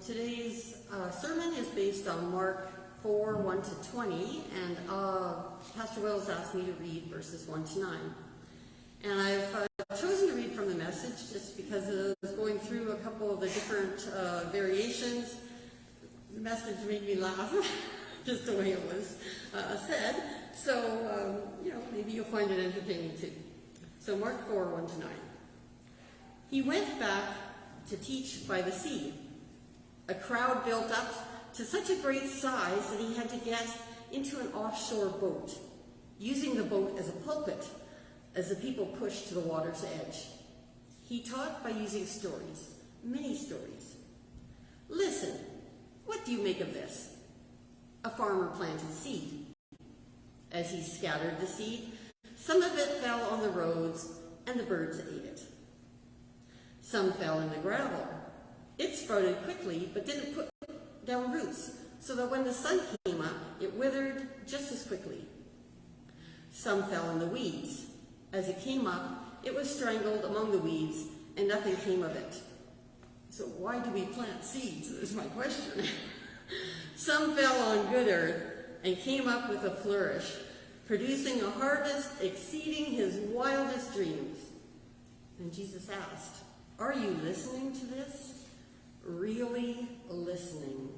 Today's sermon is based on Mark 4, 1 to 20, and Pastor Wells asked me to read verses 1 to 9. And I've chosen to read from the Message just because I was going through a couple of the different variations. The Message made me laugh, just the way it was said. So, maybe you'll find it entertaining too. So Mark 4, 1 to 9. He went back to teach by the sea. A crowd built up to such a great size that he had to get into an offshore boat, using the boat as a pulpit as the people pushed to the water's edge. He taught by using stories, many stories. Listen, what do you make of this? A farmer planted seed. As he scattered the seed, some of it fell on the roads and the birds ate it. Some fell in the gravel. It sprouted quickly, but didn't put down roots, so that when the sun came up, it withered just as quickly. Some fell in the weeds. As it came up, it was strangled among the weeds, and nothing came of it. So why do we plant seeds, is my question. Some fell on good earth and came up with a flourish, producing a harvest exceeding his wildest dreams. And Jesus asked, "Are you listening to this? Really listening?"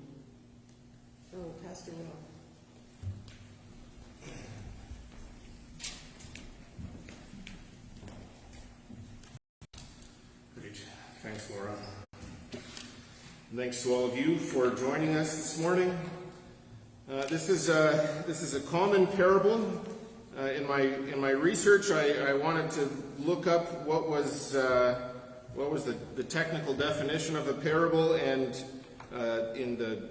Oh, Pastor Will. Great. Thanks, Laura. Thanks to all of you for joining us this morning. This is a common parable. In my research, I wanted to look up what was the technical definition of a parable, and in the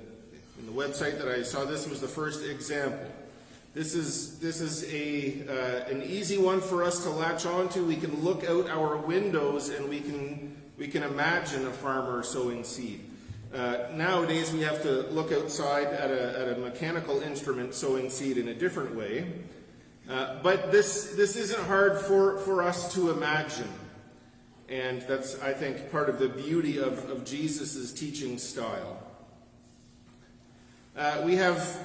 website that I saw, this was the first example. This is an easy one for us to latch onto. We can look out our windows and we can imagine a farmer sowing seed. Nowadays we have to look outside at a mechanical instrument sowing seed in a different way. But this isn't hard for us to imagine. And that's, I think, part of the beauty of Jesus' teaching style. We have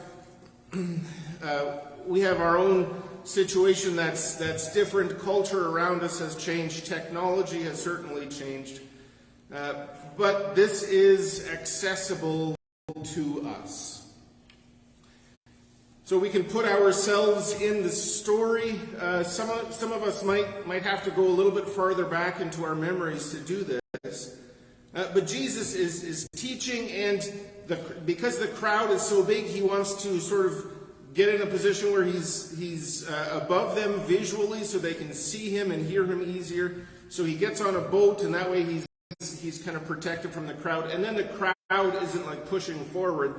our own situation that's different. Culture around us has changed. Technology has certainly changed. But this is accessible to us. So we can put ourselves in the story. Some of us might have to go a little bit farther back into our memories to do this. But Jesus is teaching, and because the crowd is so big, he wants to sort of get in a position where he's above them visually so they can see him and hear him easier. So he gets on a boat, and that way he's kind of protected from the crowd. And then the crowd isn't like pushing forward,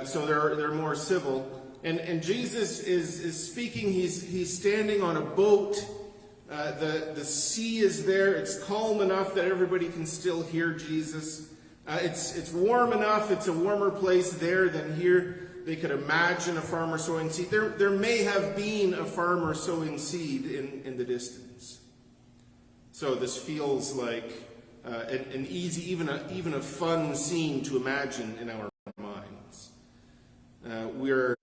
so they're more civil. And Jesus is speaking. He's standing on a boat. The sea is there. It's calm enough that everybody can still hear Jesus. It's warm enough. It's a warmer place there than here. They could imagine a farmer sowing seed. There may have been a farmer sowing seed in the distance. So this feels like an easy, even a fun scene to imagine in our minds. We're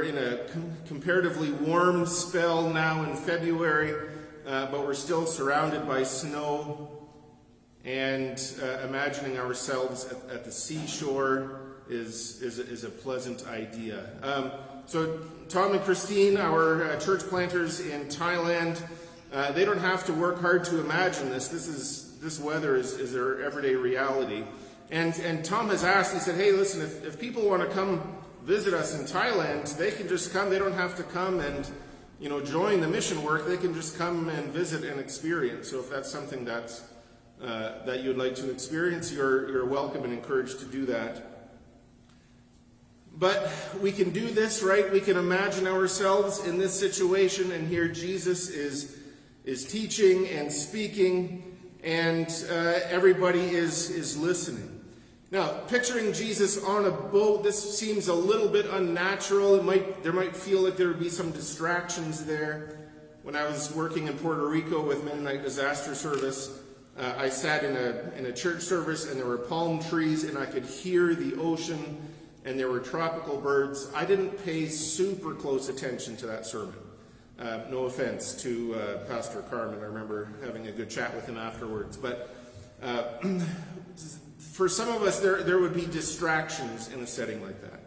in a comparatively warm spell now in February, but we're still surrounded by snow, and imagining ourselves at the seashore is a pleasant idea. So Tom and Christine, our church planters in Thailand, they don't have to work hard to imagine this. This weather is their everyday reality. And Tom has asked, he said, "Hey, listen, if people want to come visit us in Thailand, they can just come. They don't have to come and join the mission work. They can just come and visit and experience. So if that's something that you'd like to experience, you're welcome and encouraged to do that." But we can do this, right? We can imagine ourselves in this situation, and here Jesus is teaching and speaking, and everybody is listening. Now, picturing Jesus on a boat, this seems a little bit unnatural. There might feel like there would be some distractions there. When I was working in Puerto Rico with Mennonite Disaster Service, I sat in a church service and there were palm trees and I could hear the ocean and there were tropical birds. I didn't pay super close attention to that sermon. No offense to Pastor Carmen. I remember having a good chat with him afterwards. But for some of us, there would be distractions in a setting like that.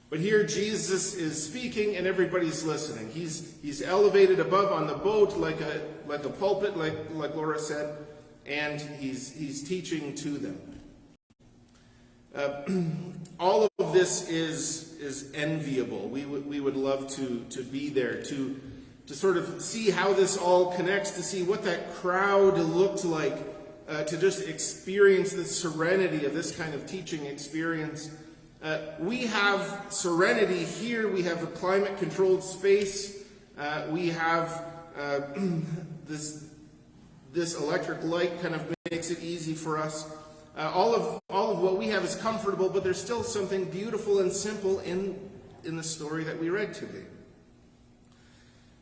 But here Jesus is speaking and everybody's listening. He's elevated above on the boat like a pulpit, like Laura said, and he's teaching to them. All of this is enviable. We would love to be there, to sort of see how this all connects, to see what that crowd looked like, to just experience the serenity of this kind of teaching experience. We have serenity here. We have a climate-controlled space. We have this electric light kind of makes it easy for us. All of what we have is comfortable, but there's still something beautiful and simple in the story that we read today.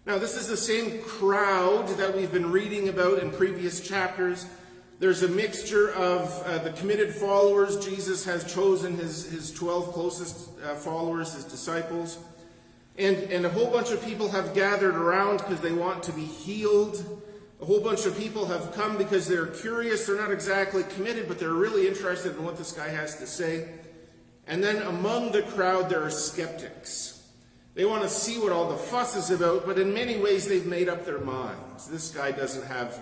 Now, this is the same crowd that we've been reading about in previous chapters. There's a mixture of the committed followers. Jesus has chosen his 12 closest followers, his disciples. And a whole bunch of people have gathered around because they want to be healed. A whole bunch of people have come because they're curious. They're not exactly committed, but they're really interested in what this guy has to say. And then among the crowd, there are skeptics. They want to see what all the fuss is about, but in many ways, they've made up their minds. This guy doesn't have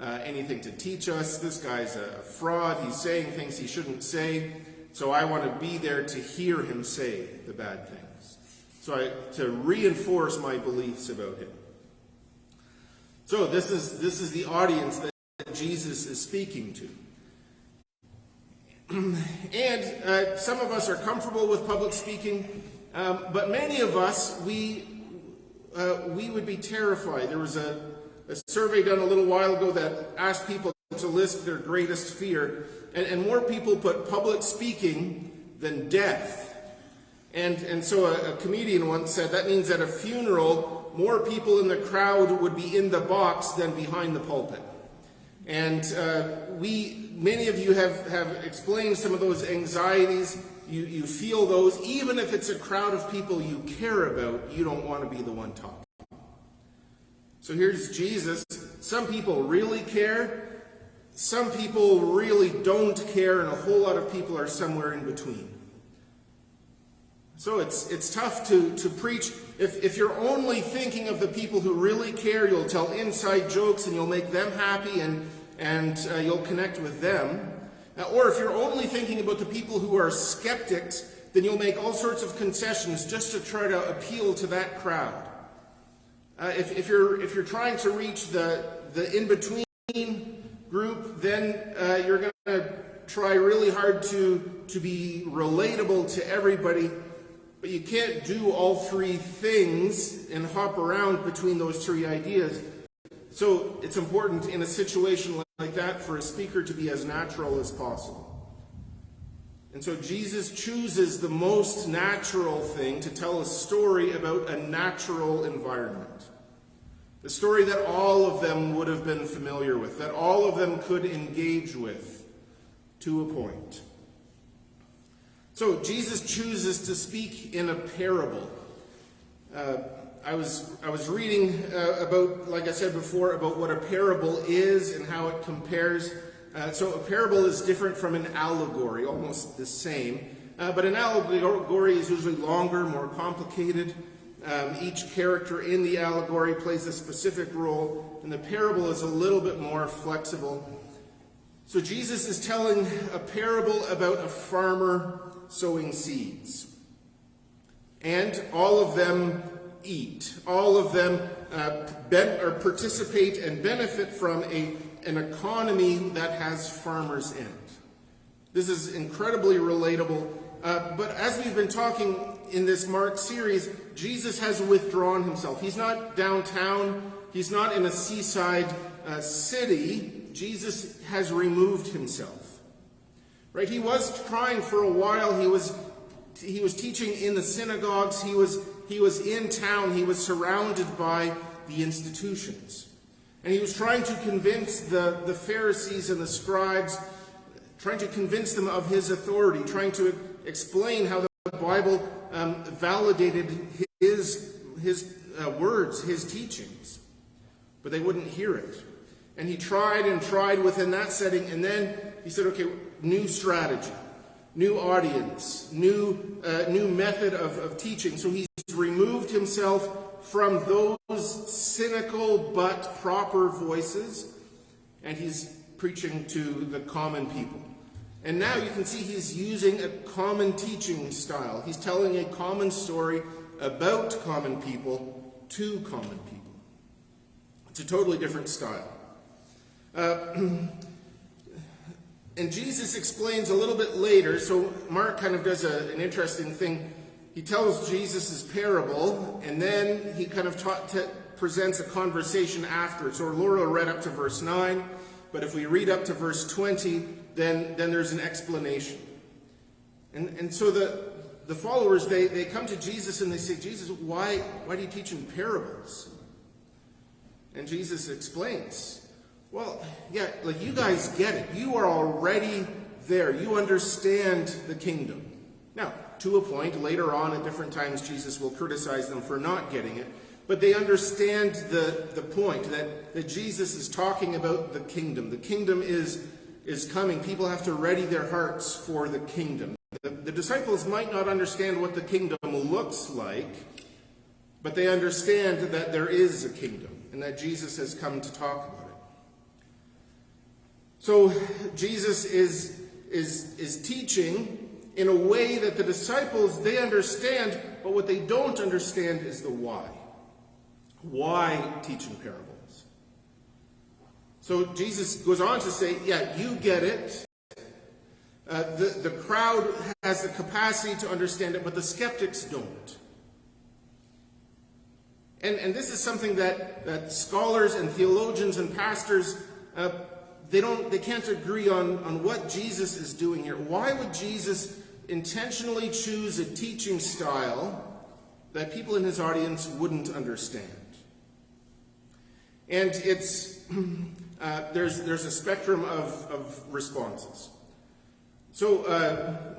anything to teach us. This guy's a fraud. He's saying things he shouldn't say. So I want to be there to hear him say the bad things. To reinforce my beliefs about him. So this is the audience that Jesus is speaking to. And some of us are comfortable with public speaking, but many of us, we would be terrified. There was a survey done a little while ago that asked people to list their greatest fear, and more people put public speaking than death. And so a comedian once said that means at a funeral, more people in the crowd would be in the box than behind the pulpit. And many of you have explained some of those anxieties. You feel those. Even if it's a crowd of people you care about, you don't want to be the one talking. So here's Jesus. Some people really care. Some people really don't care. And a whole lot of people are somewhere in between. So it's tough to preach. If you're only thinking of the people who really care, you'll tell inside jokes and you'll make them happy and you'll connect with them. Or if you're only thinking about the people who are skeptics, then you'll make all sorts of concessions just to try to appeal to that crowd. If you're trying to reach the in-between group, then you're going to try really hard to be relatable to everybody. But you can't do all three things and hop around between those three ideas. So it's important in a situation like that for a speaker to be as natural as possible. And so Jesus chooses the most natural thing to tell a story about a natural environment. The story that all of them would have been familiar with, that all of them could engage with to a point. So Jesus chooses to speak in a parable. I was reading about, like I said before, about what a parable is and how it compares. So a parable is different from an allegory, almost the same. But an allegory is usually longer, more complicated. Each character in the allegory plays a specific role, and the parable is a little bit more flexible. So Jesus is telling a parable about a farmer sowing seeds. And all of them eat. All of them participate and benefit from an economy that has farmers in it. This is incredibly relatable. But as we've been talking in this Mark series, Jesus has withdrawn himself. He's not downtown. He's not in a seaside city. Jesus has removed himself. Right? He was trying for a while. He was teaching in the synagogues. He was in town. He was surrounded by the institutions. And he was trying to convince the Pharisees and the scribes, trying to convince them of his authority, trying to explain how the Bible validated his words, his teachings. But they wouldn't hear it. And he tried and tried within that setting, and then he said, okay, new strategy, new audience, new method of teaching. So he's removed himself from those cynical but proper voices, and he's preaching to the common people. And now you can see he's using a common teaching style. He's telling a common story about common people to common people. It's a totally different style. And Jesus explains a little bit later, so Mark kind of does an interesting thing. He tells Jesus' parable, and then he kind of presents a conversation after. So Laura read up to verse 9, but if we read up to verse 20, then there's an explanation. And so the followers, they come to Jesus and they say, Jesus, why do you teach in parables? And Jesus explains, well, yeah, like you guys get it. You are already there. You understand the kingdom. Now, to a point, later on at different times, Jesus will criticize them for not getting it. But they understand the point that Jesus is talking about the kingdom. The kingdom is coming. People have to ready their hearts for the kingdom. The disciples might not understand what the kingdom looks like, but they understand that there is a kingdom and that Jesus has come to talk about it. So Jesus is teaching in a way that the disciples, they understand, but what they don't understand is the why. Why teach in parables? So Jesus goes on to say, yeah, you get it. The crowd has the capacity to understand it, but the skeptics don't. And this is something that scholars and theologians and pastors, they can't agree on what Jesus is doing here. Why would Jesus intentionally choose a teaching style that people in his audience wouldn't understand? And it's there's a spectrum of responses. So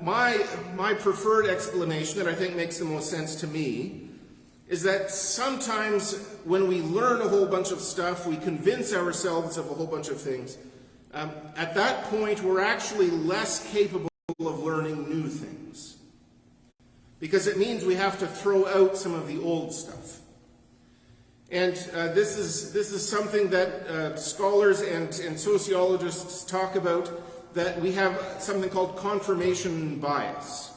my preferred explanation that I think makes the most sense to me is that sometimes when we learn a whole bunch of stuff, we convince ourselves of a whole bunch of things. At that point, we're actually less capable of learning new things, because it means we have to throw out some of the old stuff. And this is something that scholars and sociologists talk about, that we have something called confirmation bias.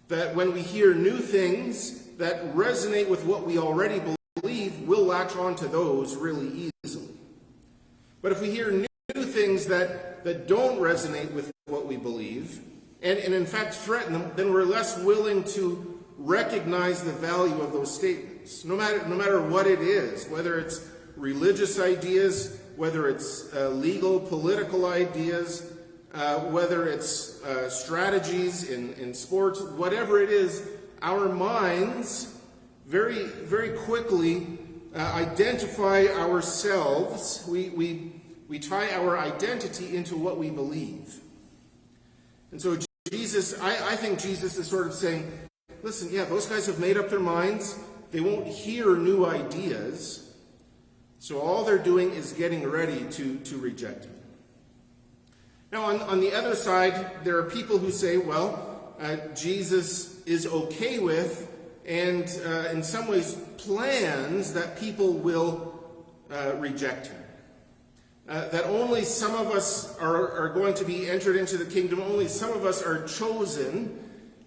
That when we hear new things that resonate with what we already believe, we'll latch onto those really easily. But if we hear new things that don't resonate with what we believe, and in fact threaten them, then we're less willing to recognize the value of those statements. No matter what it is, whether it's religious ideas, whether it's legal, political ideas, whether it's strategies in sports, whatever it is, our minds very, very quickly identify ourselves. We tie our identity into what we believe. And so Jesus, I think Jesus is sort of saying, listen, yeah, those guys have made up their minds. They won't hear new ideas. So all they're doing is getting ready to reject it. Now, on the other side, there are people who say, well, Jesus is okay with, and in some ways plans that people will reject him. That only some of us are going to be entered into the kingdom, only some of us are chosen,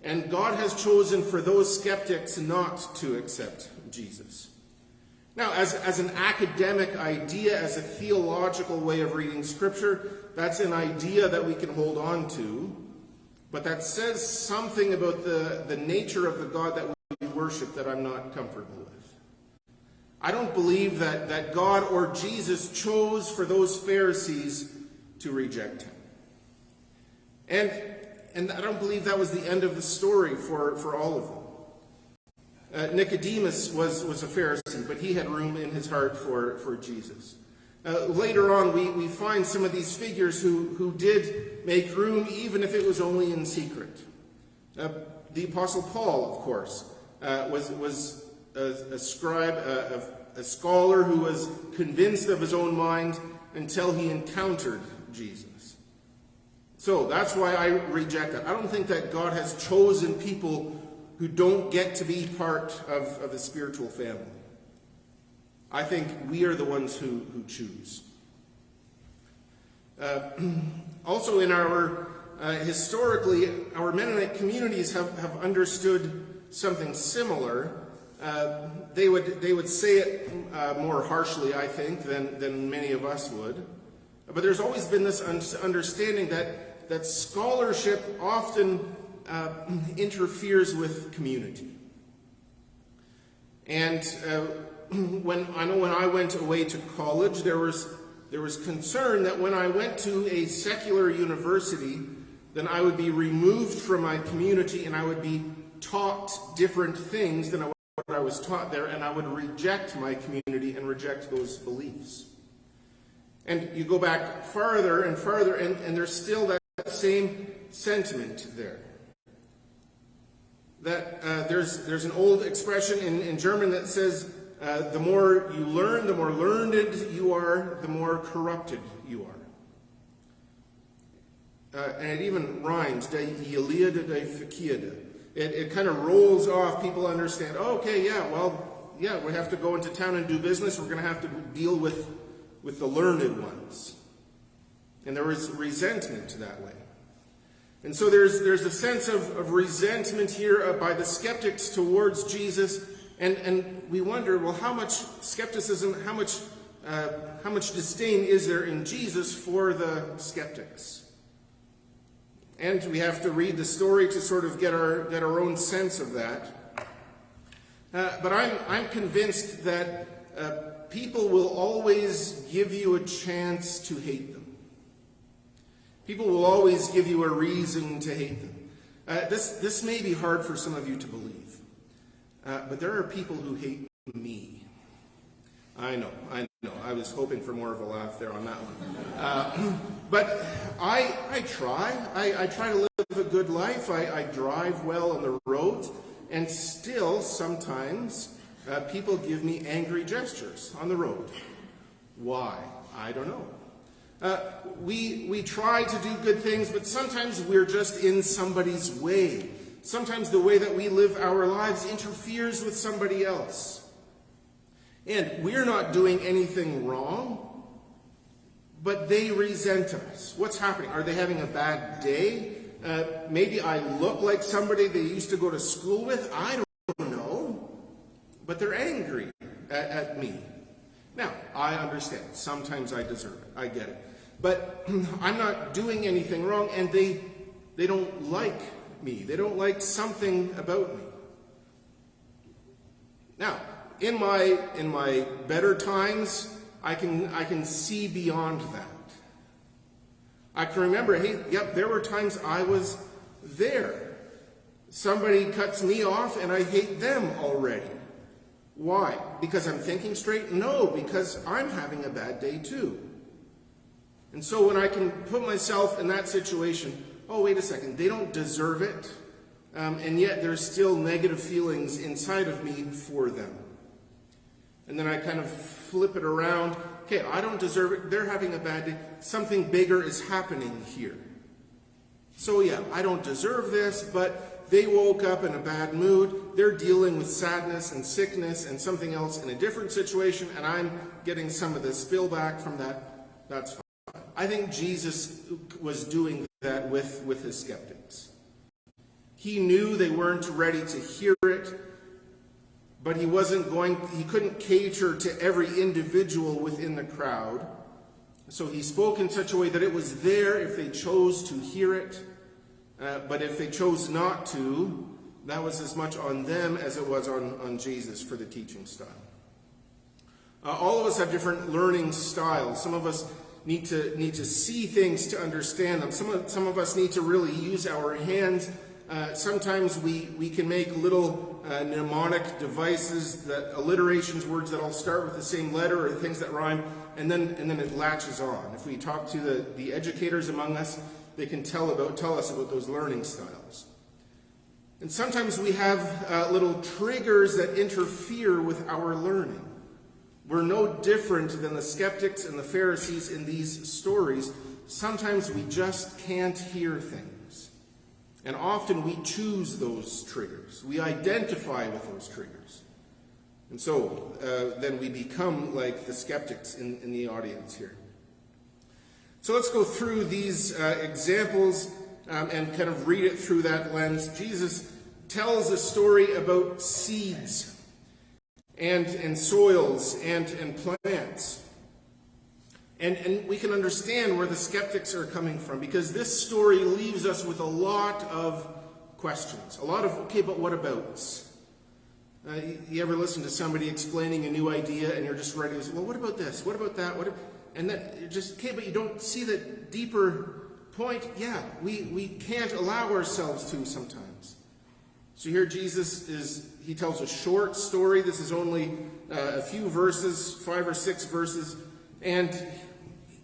and God has chosen for those skeptics not to accept Jesus. Now, as an academic idea, as a theological way of reading Scripture, that's an idea that we can hold on to, but that says something about the nature of the God that we worship that I'm not comfortable with. I don't believe that God or Jesus chose for those Pharisees to reject him. And I don't believe that was the end of the story for all of them. Nicodemus was a Pharisee, but he had room in his heart for Jesus. Later on, we find some of these figures who did make room, even if it was only in secret. The Apostle Paul, of course, was a scribe, a scholar who was convinced of his own mind until he encountered Jesus. So that's why I reject that. I don't think that God has chosen people who don't get to be part of the spiritual family. I think we are the ones who choose. Also, in our historically, our Mennonite communities have understood something similar. They would say it more harshly, I think, than many of us would. But there's always been this understanding that scholarship often interferes with community. And when I went away to college, there was concern that when I went to a secular university, then I would be removed from my community and I would be taught different things than what I was taught there, and I would reject my community and reject those beliefs. And you go back farther and farther, and there's still that same sentiment there. That there's an old expression in German that says, the more you learn, the more learned you are, the more corrupted you are. And it even rhymes, de geleerde, de verkeerde. It kind of rolls off. People understand, oh, okay, we have to go into town and do business. We're going to have to deal with the learned ones. And there is resentment that way. And so there's a sense of resentment here by the skeptics towards Jesus. And we wonder, well, how much skepticism, how much disdain is there in Jesus for the skeptics? And we have to read the story to sort of get our own sense of that. But I'm convinced that people will always give you a chance to hate them. People will always give you a reason to hate them. This may be hard for some of you to believe. But there are people who hate me. I know. I was hoping for more of a laugh there on that one. But I try. I try to live a good life. I drive well on the roads. And still, sometimes, people give me angry gestures on the road. Why? I don't know. We try to do good things, but sometimes we're just in somebody's way. Sometimes the way that we live our lives interferes with somebody else. And we're not doing anything wrong, but they resent us. What's happening? Are they having a bad day? Maybe I look like somebody they used to go to school with. I don't know. But they're angry at me. Now, I understand. Sometimes I deserve it. I get it. But I'm not doing anything wrong, and they don't like me. They don't like something about me. Now, in my better times, I can see beyond that. I can remember, there were times I was there. Somebody cuts me off and I hate them already. Why? Because I'm thinking straight? No, because I'm having a bad day too. And so when I can put myself in that situation, oh, wait a second, they don't deserve it, and yet there's still negative feelings inside of me for them. And then I kind of flip it around. Okay, I don't deserve it. They're having a bad day. Something bigger is happening here. So yeah, I don't deserve this, but they woke up in a bad mood. They're dealing with sadness and sickness and something else in a different situation, and I'm getting some of the spillback from that. That's fine. I think Jesus was doing that with his skeptics. He knew they weren't ready to hear it, but he couldn't cater to every individual within the crowd. So he spoke in such a way that it was there if they chose to hear it, but if they chose not to, that was as much on them as it was on Jesus for the teaching style. All of us have different learning styles. Some of us need to see things to understand them. Some of us need to really use our hands sometimes we can make little mnemonic devices, that alliterations, words that all start with the same letter or things that rhyme, and then it latches on. If we talk to the educators among us, they can tell us about those learning styles. And sometimes we have little triggers that interfere with our learning. We're no different than the skeptics and the Pharisees in these stories. Sometimes we just can't hear things. And often we choose those triggers. We identify with those triggers. And so then we become like the skeptics in the audience here. So let's go through these examples and kind of read it through that lens. Jesus tells a story about seeds and soils and plants. And we can understand where the skeptics are coming from, because this story leaves us with a lot of questions. A lot of, okay, but what abouts? You ever listen to somebody explaining a new idea and you're just ready to say, well, what about this? What about that? And then you're just, okay, but you don't see the deeper point. Yeah, we can't allow ourselves to sometimes. So here he tells a short story. This is only a few verses, 5 or 6 verses, and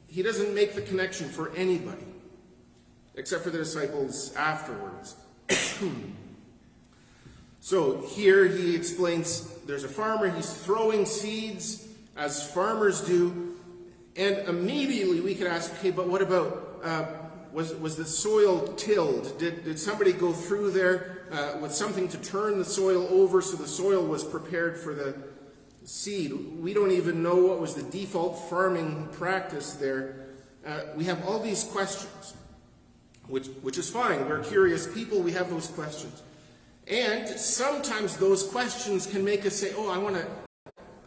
he doesn't make the connection for anybody, except for the disciples afterwards. So here he explains there's a farmer, he's throwing seeds, as farmers do, and immediately we could ask, okay, but what about, was the soil tilled? Did somebody go through there with something to turn the soil over so the soil was prepared for the seed? We don't even know what was the default farming practice there. We have all these questions, which is fine. We're curious people, we have those questions. And sometimes those questions can make us say, oh, I want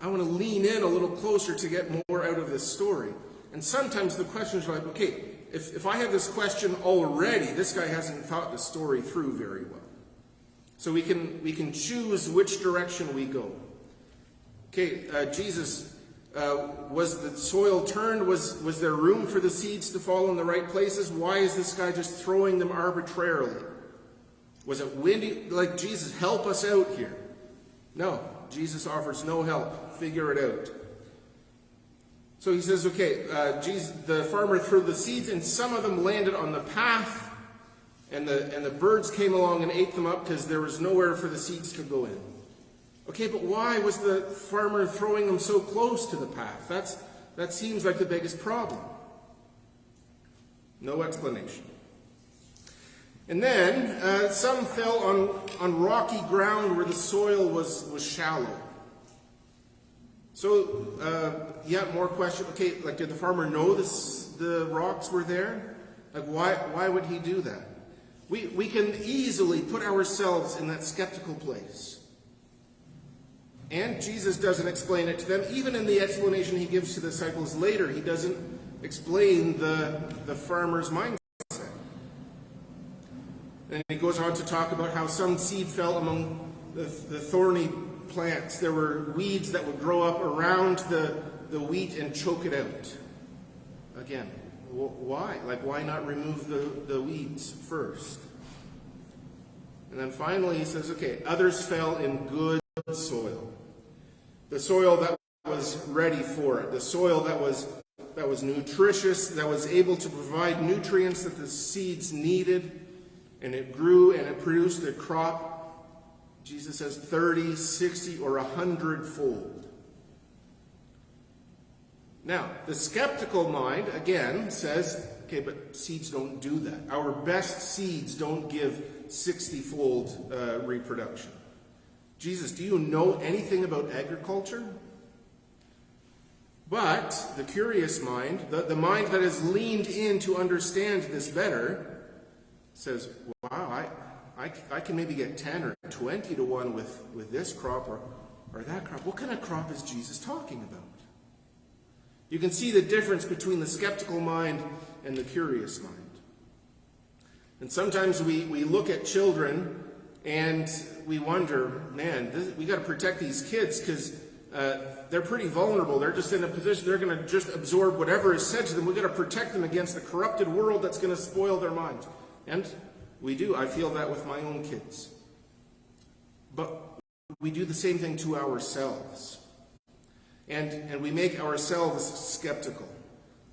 to lean in a little closer to get more out of this story. And sometimes the questions are like, okay, if I have this question already, this guy hasn't thought the story through very well. So we can choose which direction we go. Okay, Jesus, was the soil turned? Was there room for the seeds to fall in the right places? Why is this guy just throwing them arbitrarily? Was it windy? Like, Jesus, help us out here. No, Jesus offers no help. Figure it out. So he says, okay, the farmer threw the seeds, and some of them landed on the path, and the birds came along and ate them up because there was nowhere for the seeds to go in. Okay, but why was the farmer throwing them so close to the path? That seems like the biggest problem. No explanation. And then some fell on rocky ground where the soil was shallow. So, more question. Okay, like, did the farmer know the rocks were there? Like, why would he do that? We can easily put ourselves in that skeptical place. And Jesus doesn't explain it to them. Even in the explanation he gives to the disciples later, he doesn't explain the farmer's mindset. And he goes on to talk about how some seed fell among the thorny plants. There were weeds that would grow up around the wheat and choke it out. Again, why? Like, why not remove the weeds first? And then finally he says, okay, others fell in good soil. The soil that was ready for it. The soil that was nutritious, that was able to provide nutrients that the seeds needed. And it grew and it produced a crop, Jesus says 30, 60, or 100-fold. Now, the skeptical mind, again, says, okay, but seeds don't do that. Our best seeds don't give 60-fold reproduction. Jesus, do you know anything about agriculture? But the curious mind, the mind that has leaned in to understand this better, says, wow, I can maybe get 10 or 20 to 1 with this crop or that crop. What kind of crop is Jesus talking about? You can see the difference between the skeptical mind and the curious mind. And sometimes we look at children and we wonder, man, we got to protect these kids because they're pretty vulnerable. They're just in a position, they're going to just absorb whatever is said to them. We've got to protect them against the corrupted world that's going to spoil their minds. And We do. I feel that with my own kids. But we do the same thing to ourselves. And we make ourselves skeptical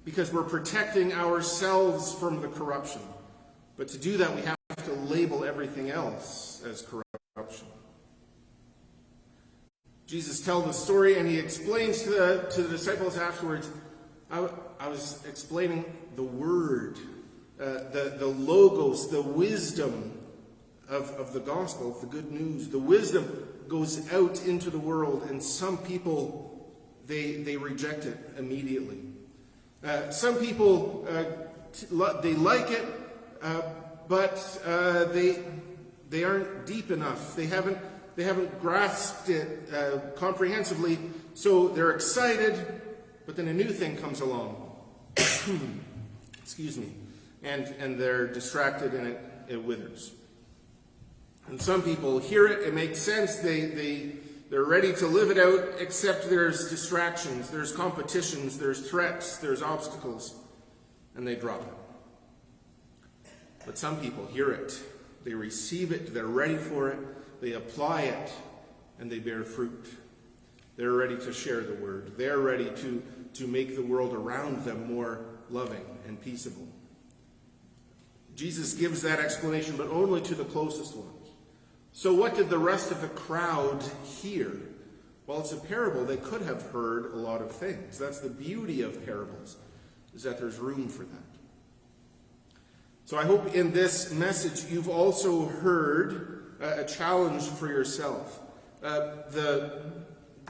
because we're protecting ourselves from the corruption. But to do that, we have to label everything else as corruption. Jesus tells the story, and he explains to the disciples afterwards, I was explaining the word, the logos, the wisdom of the gospel, of the good news. The wisdom goes out into the world, and some people, they reject it immediately. Some people, they like it, but they aren't deep enough. They haven't grasped it comprehensively, so they're excited, but then a new thing comes along. Excuse me. And they're distracted and it withers. And some people hear it, it makes sense, they're ready to live it out, except there's distractions, there's competitions, there's threats, there's obstacles, and they drop it. But some people hear it, they receive it, they're ready for it, they apply it, and they bear fruit. They're ready to share the word. They're ready to make the world around them more loving and peaceable. Jesus gives that explanation, but only to the closest ones. So what did the rest of the crowd hear? Well, it's a parable. They could have heard a lot of things. That's the beauty of parables, is that there's room for that. So I hope in this message you've also heard a challenge for yourself. The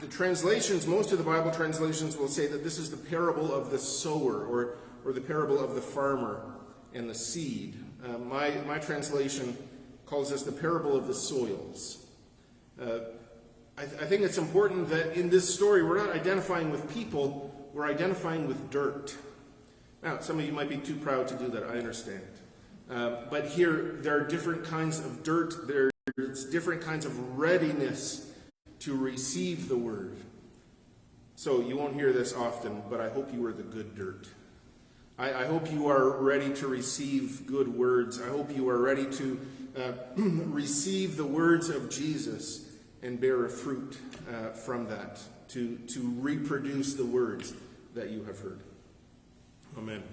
translations, most of the Bible translations will say that this is the parable of the sower, or the parable of the farmer and the seed. My translation calls this the parable of the soils. I think it's important that in this story we're not identifying with people, we're identifying with dirt. Now, some of you might be too proud to do that, I understand. But here, there are different kinds of dirt, there's different kinds of readiness to receive the word. So you won't hear this often, but I hope you are the good dirt. I hope you are ready to receive good words. I hope you are ready to receive the words of Jesus and bear a fruit from that, to reproduce the words that you have heard. Amen.